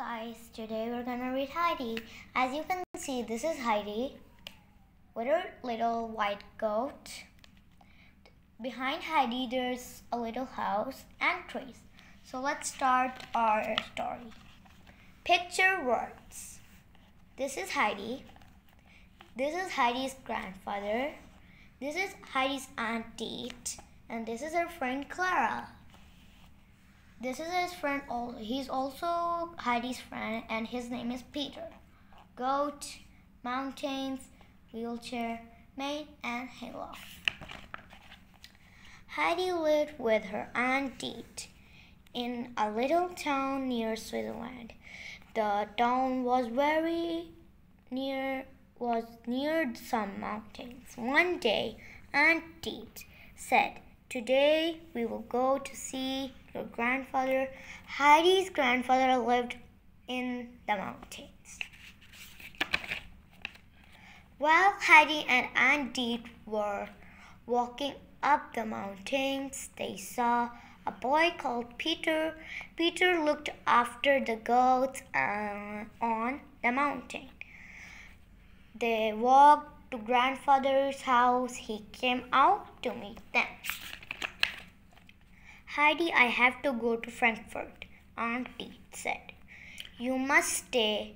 Guys, today we're gonna read Heidi. As you can see, this is Heidi with her little white goat. Behind Heidi, there's a little house and trees. So let's start our story. Picture words. This is Heidi. This is Heidi's grandfather. This is Heidi's auntie. And this is her friend Clara. This is his friend. He's also Heidi's friend, and his name is Peter. Goat, mountains, wheelchair, maid, and hayloft. Heidi lived with her auntie in a little town near Switzerland. The town was near some mountains. One day, Auntie said, "Today we will go to see your grandfather." Heidi's grandfather lived in the mountains. While Heidi and Auntie were walking up the mountains, they saw a boy called Peter. Peter looked after the goats on the mountain. They walked to grandfather's house. He came out to meet them. "Heidi, I have to go to Frankfurt," Auntie said. "You must stay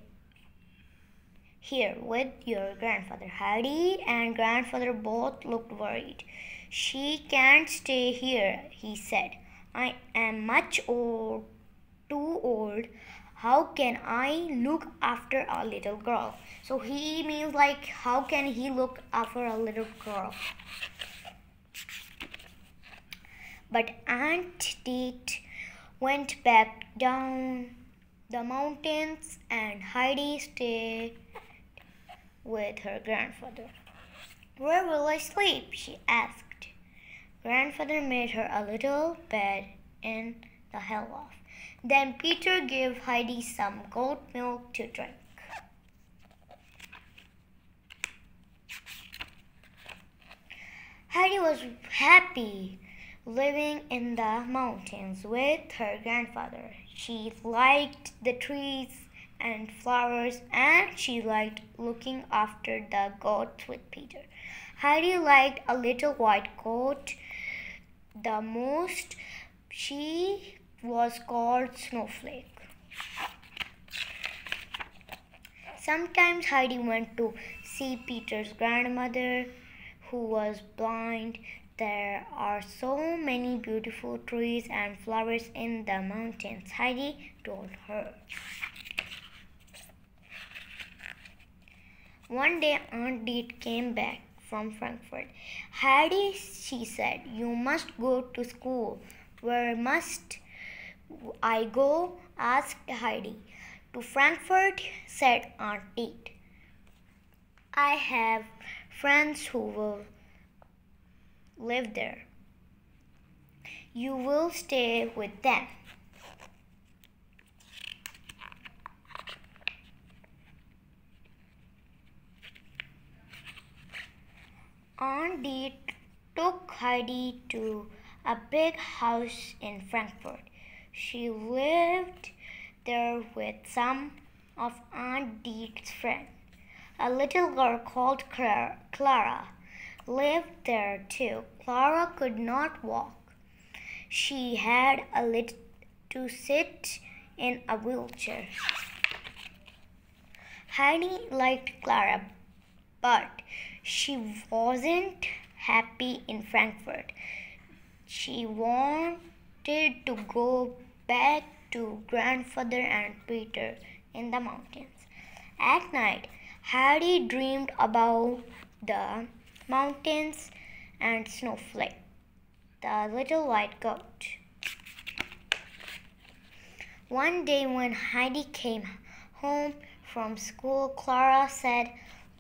here with your grandfather." Heidi and grandfather both looked worried. "She can't stay here," he said. "I am too old. How can I look after a little girl?" So he means like, how can he look after a little girl? But Auntie went back down the mountains, and Heidi stayed with her grandfather. "Where will I sleep?" she asked. Grandfather made her a little bed in the hayloft. Then Peter gave Heidi some goat milk to drink. Heidi was happy living in the mountains with her grandfather. She liked the trees and flowers, and she liked looking after the goats with Peter. Heidi liked a little white goat the most. She was called Snowflake. Sometimes Heidi went to see Peter's grandmother, who was blind. "There are so many beautiful trees and flowers in the mountains," Heidi told her. One day, Auntie came back from Frankfurt. "Heidi," she said, "you must go to school." "Where must I go?" asked Heidi. "To Frankfurt," said Auntie. "I have friends who will live there. You will stay with them." Auntie took Heidi to a big house in Frankfurt. She lived there with some of Auntie's friends. A little girl called Clara lived there too. Clara could not walk. She had to sit in a wheelchair. Heidi liked Clara, but she wasn't happy in Frankfurt. She wanted to go back to grandfather and Peter in the mountains. At night, Heidi dreamed about the mountains and Snowflake, the little white goat. One day when Heidi came home from school, Clara said,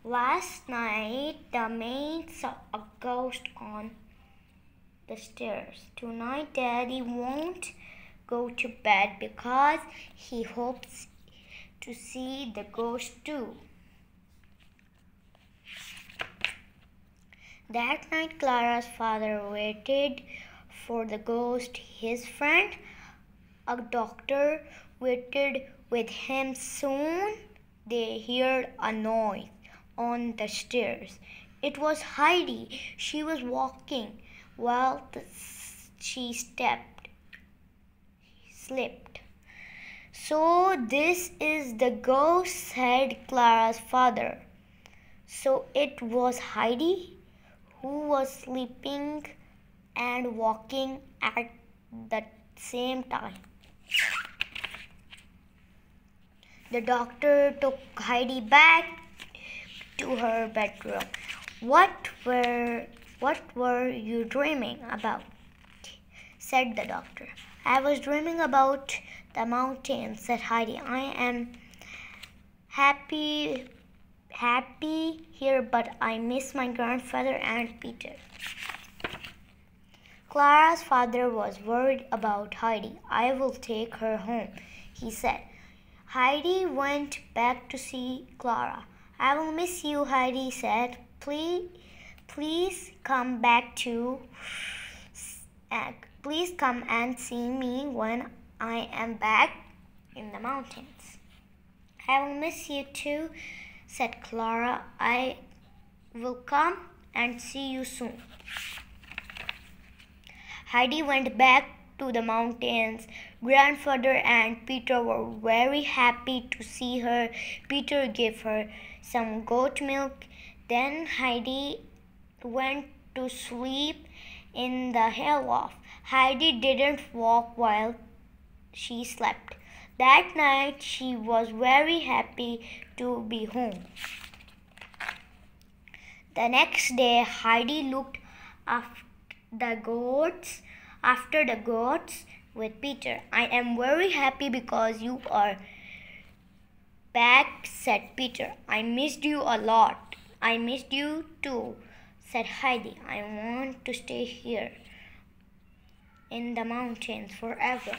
"Last night the maid saw a ghost on the stairs. Tonight Daddy won't go to bed because he hopes to see the ghost too." That night, Clara's father waited for the ghost. His friend, a doctor, waited with him. Soon they heard a noise on the stairs. It was Heidi. She was walking. Well, she slipped. So this is the ghost, said Clara's father. So it was Heidi who was sleeping and walking at the same time. The doctor took Heidi back to her bedroom. What were you dreaming about? Said the doctor. I was dreaming about the mountains, said Heidi. I am happy here, but I miss my grandfather and Peter. Clara's father was worried about Heidi. I will take her home, he said. Heidi went back to see Clara. I will miss you, Heidi said. Please come and see me when I am back in the mountains. I will miss you too, said Clara. I will come and see you soon. Heidi went back to the mountains. Grandfather and Peter were very happy to see her. Peter gave her some goat milk. Then Heidi went to sleep in the hayloft. Heidi didn't walk while she slept. That night she was very happy to be home. The next day Heidi looked after the goats with Peter. I am very happy because you are back, said Peter. I missed you a lot. I missed you too, said Heidi. I want to stay here in the mountains forever.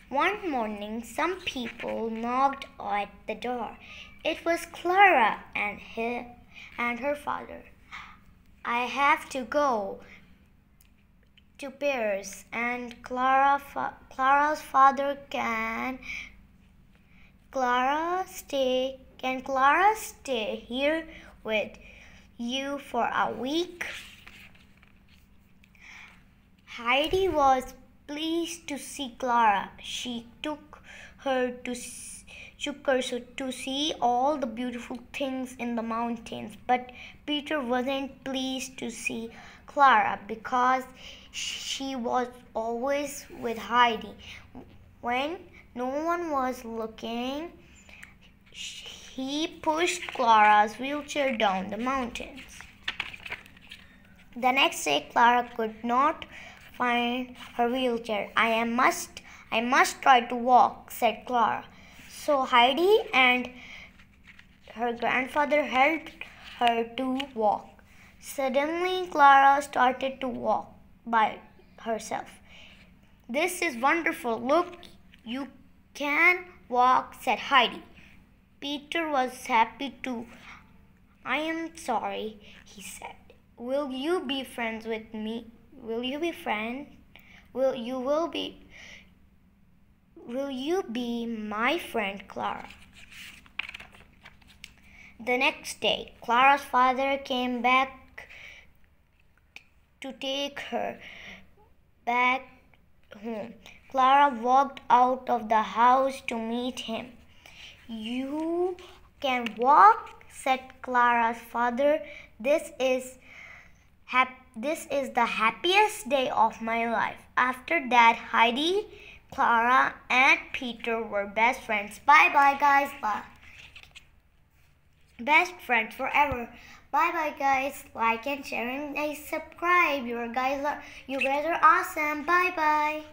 One morning, some people knocked at the door. It was Clara and her father. I have to go to Paris, and Clara's father, can Clara stay here with you for a week? Heidi was pleased to see Clara. She took her to see all the beautiful things in the mountains. But Peter wasn't pleased to see Clara because she was always with Heidi. When no one was looking, he pushed Clara's wheelchair down the mountains. The next day, Clara could not find her wheelchair. I must try to walk, said Clara. So Heidi and her grandfather helped her to walk. Suddenly, Clara started to walk by herself. This is wonderful. Look, you can walk, said Heidi. Peter was happy too. I am sorry, he said. Will you be friends with me? Will you be my friend, Clara? The next day, Clara's father came back to take her back home. Clara walked out of the house to meet him. You can walk, said Clara's father. This is the happiest day of my life. After that, Heidi, Clara, and Peter were best friends. Bye-bye, guys. Bye. Best friends forever. Bye-bye, guys. Like and share and subscribe. You guys are awesome. Bye-bye.